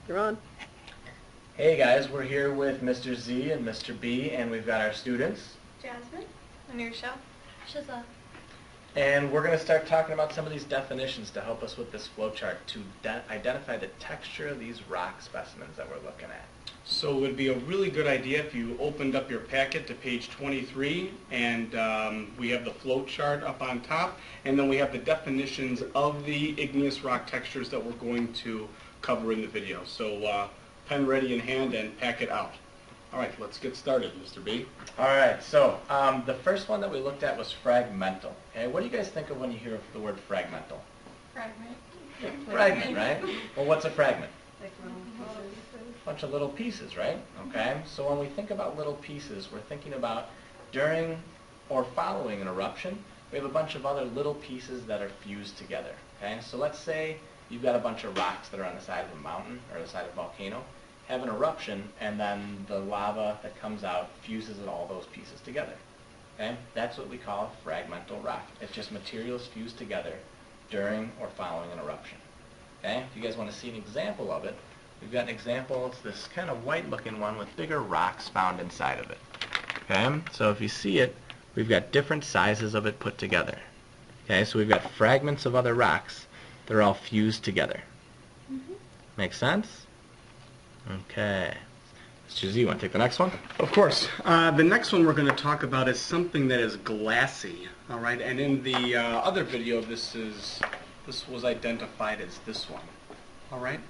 You're on. Hey guys, we're here with Mr. Z and Mr. B, and we've got our students. Jasmine, Anursha, Shiza. And we're going to start talking about some of these definitions to help us with this flowchart to identify the texture of these rock specimens that we're looking at. So it would be a really good idea if you opened up your packet to page 23, and we have the flowchart up on top, and then we have the definitions of the igneous rock textures that we're going to cover in the video. So pen ready in hand and pack it out. All right, let's get started, Mr. B. All right, so the first one that we looked at was fragmental. Okay, what do you guys think of when you hear the word fragmental? Fragment. Yeah, fragment, right? Well, what's a fragment? Like little pieces. A bunch of little pieces, right? Okay, so when we think about little pieces, we're thinking about during or following an eruption, we have a bunch of other little pieces that are fused together. Okay, so let's say you've got a bunch of rocks that are on the side of a mountain or the side of a volcano, have an eruption, and then the lava that comes out fuses all those pieces together. Okay, that's what we call a fragmental rock. It's just materials fused together during or following an eruption. Okay, if you guys want to see an example of it, we've got an example. It's this kind of white-looking one with bigger rocks found inside of it. Okay, so if you see it, we've got different sizes of it put together. Okay, so we've got fragments of other rocks that are all fused together. Make sense? Okay. Mr. Z, you want to take the next one? Of course. The next one we're going to talk about is something that is glassy. All right, and in the other video, this was identified as this one. All right.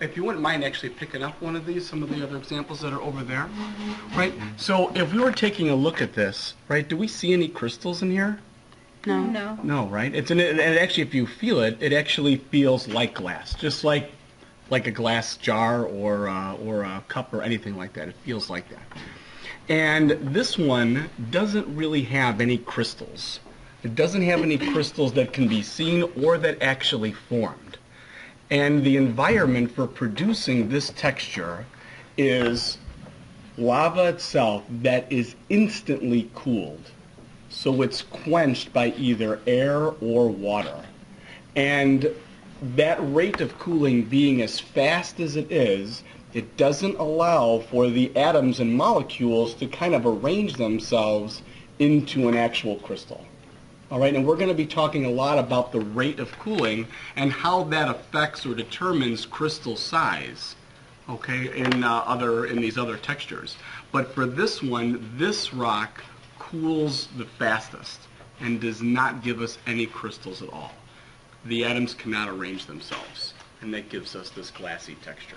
If you wouldn't mind actually picking up one of these, some of the other examples that are over there. Right. So if we were taking a look at this, right, do we see any crystals in here? No. No. No, right? And actually, if you feel it, it actually feels like glass, just like a glass jar or a cup or anything like that. It feels like that. And this one doesn't really have any crystals. It doesn't have any crystals that can be seen or that actually formed. And the environment for producing this texture is lava itself that is instantly cooled. So it's quenched by either air or water. And that rate of cooling being as fast as it is, it doesn't allow for the atoms and molecules to kind of arrange themselves into an actual crystal. All right, and we're going to be talking a lot about the rate of cooling and how that affects or determines crystal size, okay, in these other textures. But for this one, this rock cools the fastest and does not give us any crystals at all. The atoms cannot arrange themselves, and that gives us this glassy texture.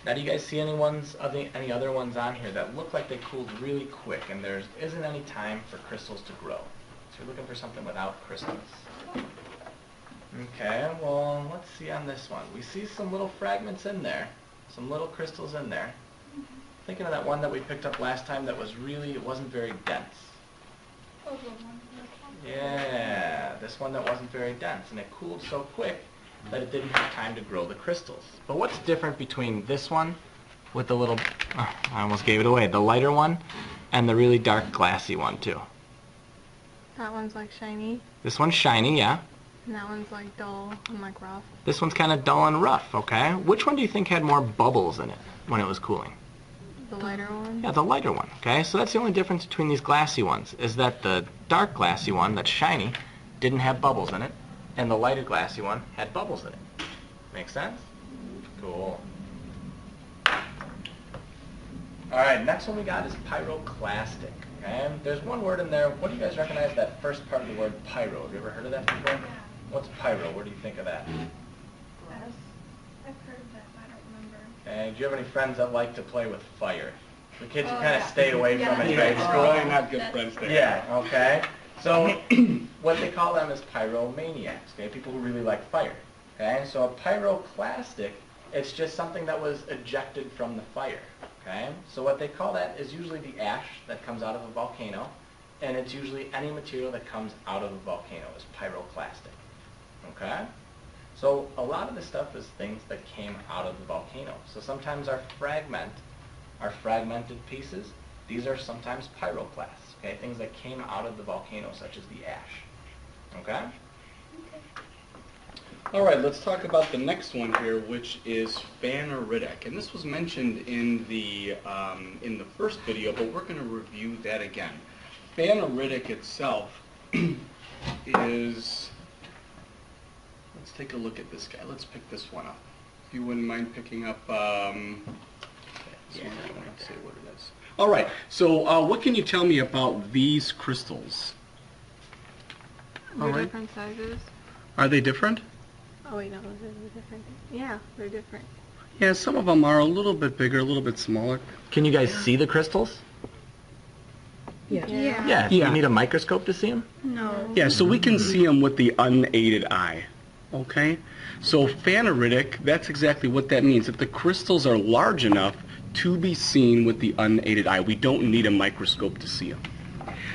Now, do you guys see any other ones on here that look like they cooled really quick and there isn't any time for crystals to grow? So you're looking for something without crystals. Okay, well, let's see on this one. We see some little fragments in there, some little crystals in there. Thinking of that one that we picked up last time that was really, it wasn't very dense. Yeah, this one that wasn't very dense, and it cooled so quick that it didn't have time to grow the crystals. But what's different between this one with the little, oh, I almost gave it away, the lighter one, and the really dark glassy one too? That one's like shiny. This one's shiny, yeah. And that one's like dull and like rough. This one's kind of dull and rough, okay? Which one do you think had more bubbles in it when it was cooling? The lighter one? Yeah, the lighter one, okay? So that's the only difference between these glassy ones, is that the dark glassy one, that's shiny, didn't have bubbles in it, and the lighter glassy one had bubbles in it. Make sense? Cool. Alright, next one we got is pyroclastic, okay? There's one word in there. What do you guys recognize that first part of the word pyro? Have you ever heard of that before? What's pyro? What do you think of that? Glass. I've heard of that, but I don't remember. Okay, do you have any friends that like to play with fire? The kids you kind of stay away from in grade school. Really not good friends there. Yeah, okay. So what they call them is pyromaniacs, okay? People who really like fire. Okay, so a pyroclastic, it's just something that was ejected from the fire. Okay, so what they call that is usually the ash that comes out of a volcano, and it's usually any material that comes out of a volcano is pyroclastic. Okay? So a lot of this stuff is things that came out of the volcano. So sometimes our fragmented pieces, these are sometimes pyroclasts, okay? Things that came out of the volcano, such as the ash. Okay? All right, let's talk about the next one here, which is phaneritic. And this was mentioned in the first video, but we're going to review that again. Phaneritic itself is, let's take a look at this guy. Let's pick this one up. If you wouldn't mind picking up, let's see what it is. All right, so what can you tell me about these crystals? They're different sizes. Are they different? Oh wait, no, they're different. Yeah, they're different. Yeah, some of them are a little bit bigger, a little bit smaller. Can you guys see the crystals? Yeah. Yeah. Do you need a microscope to see them? No. Yeah, so we can see them with the unaided eye. Okay? So phaneritic, that's exactly what that means, that the crystals are large enough to be seen with the unaided eye. We don't need a microscope to see them.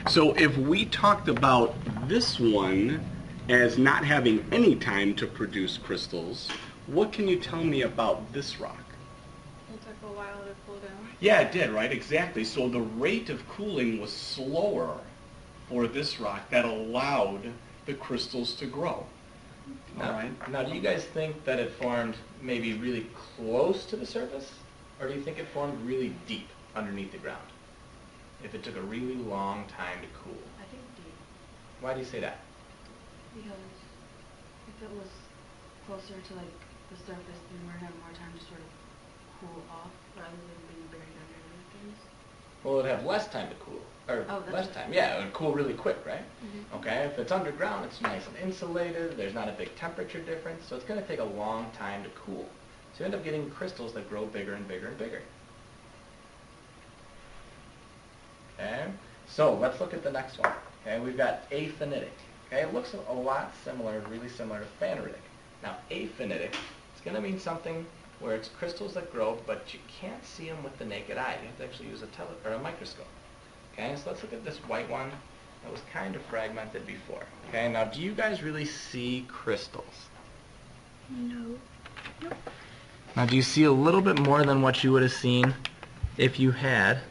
So if we talked about this one as not having any time to produce crystals, what can you tell me about this rock? It took a while to cool down. Yeah, it did, right? Exactly. So the rate of cooling was slower for this rock that allowed the crystals to grow. All right. Now, do you guys think that it formed maybe really close to the surface? Or do you think it formed really deep underneath the ground? If it took a really long time to cool. I think deep, Why do you say that? because if it was closer to like the surface, then we're gonna have more time to sort of cool off rather than being buried under things. Well, it'd have less time to cool. Or Oh, that's less right. time. Yeah, it would cool really quick, right? Mm-hmm. Okay, if it's underground, it's nice and insulated. There's not a big temperature difference. So it's going to take a long time to cool. So you end up getting crystals that grow bigger and bigger and bigger. Okay, so let's look at the next one. Okay, we've got aphanitic. Okay, it looks a lot similar, really similar to phaneritic. Now, aphanitic, it's going to mean something where it's crystals that grow, but you can't see them with the naked eye. You have to actually use a microscope. Okay, so let's look at this white one that was kind of fragmented before. Okay, now do you guys really see crystals? No. Now, do you see a little bit more than what you would have seen if you had...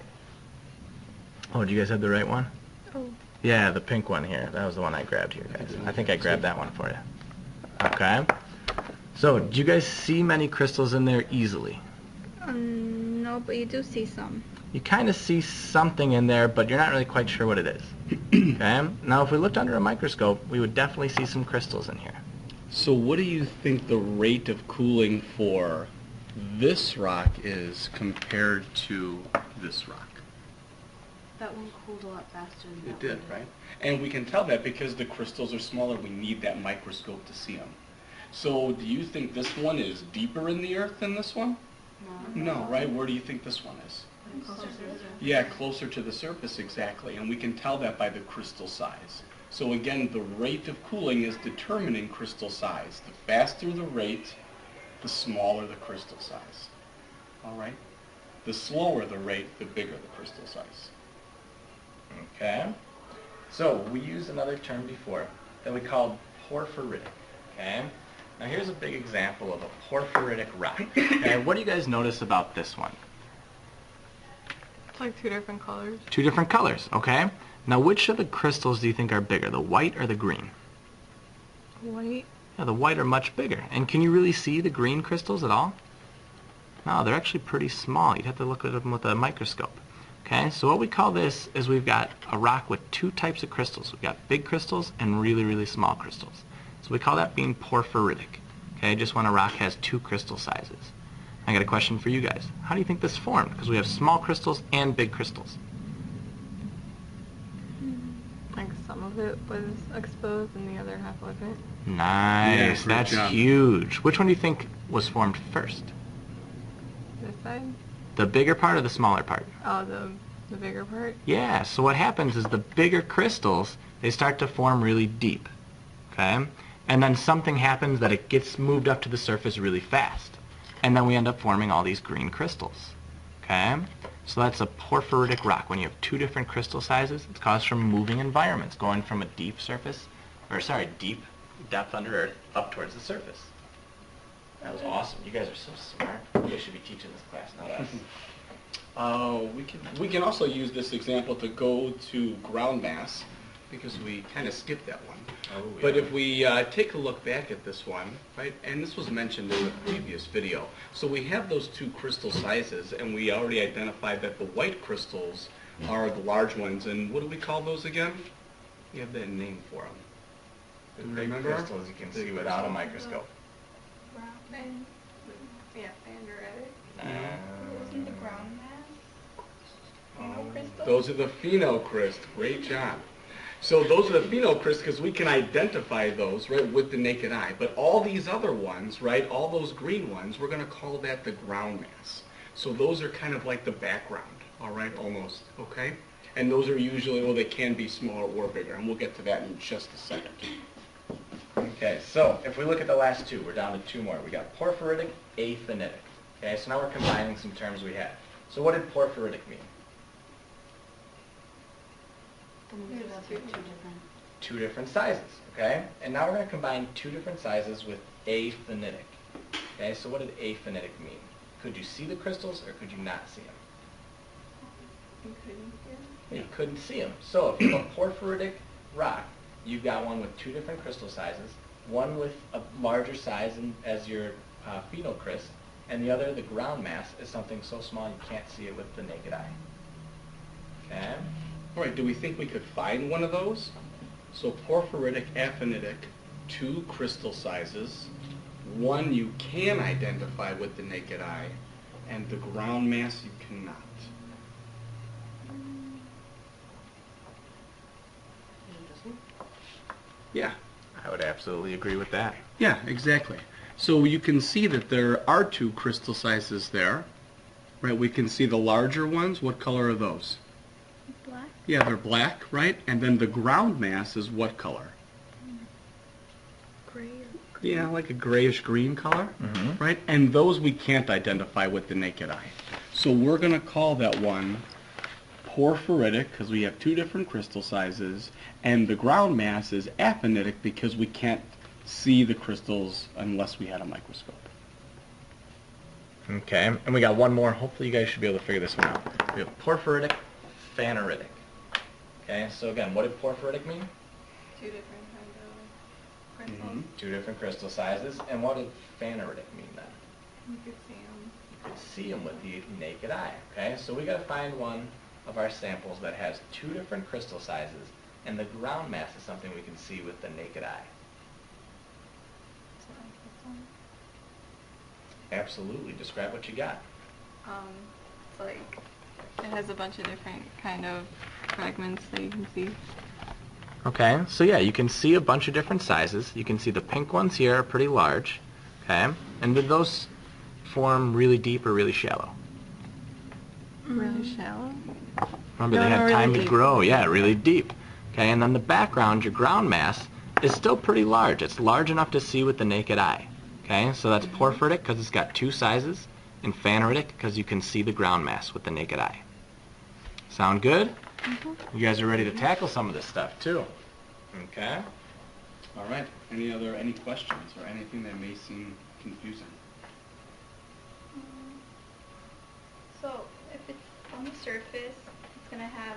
Oh, do you guys have the right one? Oh. Yeah, the pink one here. That was the one I grabbed here, guys. I think I grabbed that one for you. Okay. So, do you guys see many crystals in there easily? No, but you do see some. You kind of see something in there, but you're not really quite sure what it is. Okay? Now, if we looked under a microscope, we would definitely see some crystals in here. So what do you think the rate of cooling for this rock is compared to this rock? That one cooled a lot faster than that It did, one right? And we can tell that because the crystals are smaller, we need that microscope to see them. So do you think this one is deeper in the earth than this one? No, right? Where do you think this one is? Closer to the surface. Yeah, closer to the surface, exactly. And we can tell that by the crystal size. So again, the rate of cooling is determining crystal size. The faster the rate, the smaller the crystal size. All right? The slower the rate, the bigger the crystal size. Okay? So, we used another term before that we called porphyritic. Okay? Now, here's a big example of a porphyritic rock. Okay? What do you guys notice about this one? It's like two different colors. Two different colors, okay? Now, which of the crystals do you think are bigger, the white or the green? White. Yeah, the white are much bigger. And can you really see the green crystals at all? No, they're actually pretty small. You'd have to look at them with a microscope. Okay, so what we call this is we've got a rock with two types of crystals. We've got big crystals and really, really small crystals. So we call that being porphyritic. Okay, just when a rock has two crystal sizes. I got a question for you guys. How do you think this formed? Because we have small crystals and big crystals. Like some of it was exposed and the other half wasn't. Nice, great that's job. huge. Which one do you think was formed first? This side? The bigger part or the smaller part? Oh, the bigger part? Yeah, so what happens is the bigger crystals, they start to form really deep, okay? And then something happens that it gets moved up to the surface really fast. And then we end up forming all these green crystals, okay? So that's a porphyritic rock. When you have two different crystal sizes, it's caused from moving environments, going from a deep deep depth under earth up towards the surface. That was awesome. You guys are so smart. You guys should be teaching this class, not us. We can also use this example to go to ground mass, because we kind of skipped that one. Oh, But yeah. if we take a look back at this one, right, and this was mentioned in the previous video, so we have those two crystal sizes, and we already identified that the white crystals are the large ones, and what do we call those again? We have that name for them. The big crystals you can see without a microscope. Brown and Yeah, Andretic. wasn't the ground mass? Crystal? Those are the phenocryst. Great job. So those are the phenocryst because we can identify those, right, with the naked eye. But all these other ones, right, all those green ones, we're going to call that the ground mass. So those are kind of like the background, all right, almost, okay? And those are usually, well, they can be smaller or bigger, and we'll get to that in just a second. Okay, so if we look at the last two, we're down to two more. We got porphyritic, aphanitic. Okay, so now we're combining some terms we had. So what did porphyritic mean? There's two different. Two different sizes, okay? And now we're going to combine two different sizes with aphanitic. Okay, so what did aphanitic mean? Could you see the crystals or could you not see them? You couldn't hear? You couldn't see them. So if you have a porphyritic rock, you've got one with two different crystal sizes, one with a larger size as your phenocryst, and the other, the ground mass, is something so small you can't see it with the naked eye. Okay? All right, do we think we could find one of those? So porphyritic, aphanitic, two crystal sizes, one you can identify with the naked eye, and the ground mass you cannot. Yeah. I would absolutely agree with that. Yeah, exactly. So you can see that there are two crystal sizes there, right? We can see the larger ones. What color are those? Black? Yeah, they're black, right? And then the ground mass is what color? Gray? Yeah, like a grayish green color, Mhm. right? And those we can't identify with the naked eye. So we're going to call that one porphyritic because we have two different crystal sizes, and the ground mass is aphanitic because we can't see the crystals unless we had a microscope. Okay, and we got one more. Hopefully you guys should be able to figure this one out. We have porphyritic, phaneritic. Okay, so again, what did porphyritic mean? Two different kind of crystals. Mhm. Two different crystal sizes. And what did phaneritic mean then? You could see them. You could see them with the naked eye. Okay, so we got to find one of our samples that has two different crystal sizes, and the ground mass is something we can see with the naked eye. It's like this one. Absolutely. Describe what you got. It's like, it has a bunch of different kind of fragments that you can see. Okay, so yeah, you can see a bunch of different sizes. You can see the pink ones here are pretty large. Okay, and did those form really deep or really shallow? Really shallow? Remember, No, they had really time to deep. grow. Yeah, really deep. Okay, and then the background, your ground mass, is still pretty large. It's large enough to see with the naked eye. Okay, so that's porphyritic because it's got two sizes, and phaneritic because you can see the ground mass with the naked eye. Sound good? You guys are ready to tackle some of this stuff too. Okay. All right. Any questions or anything that may seem confusing? So if it's on the surface, it's going to have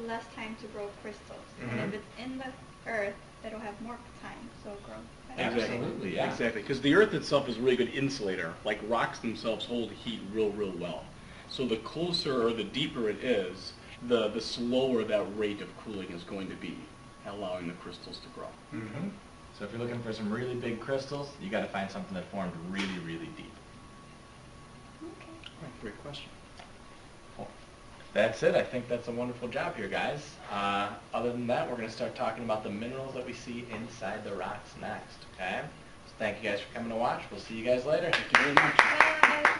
less time to grow crystals. And Mhm. if it's in the earth, it'll have more time, so it'll grow better. Absolutely, yeah. Exactly, because the Earth itself is a really good insulator. Like rocks themselves hold heat real well. So the closer or the deeper it is, the slower that rate of cooling is going to be, allowing the crystals to grow. Mm-hmm. So if you're looking for some really big crystals, you got to find something that formed really deep. Okay. All right, great question. That's it. I think that's a wonderful job here, guys. Other than that, we're going to start talking about the minerals that we see inside the rocks next, okay? So thank you guys for coming to watch. We'll see you guys later. Thank you very much. Bye.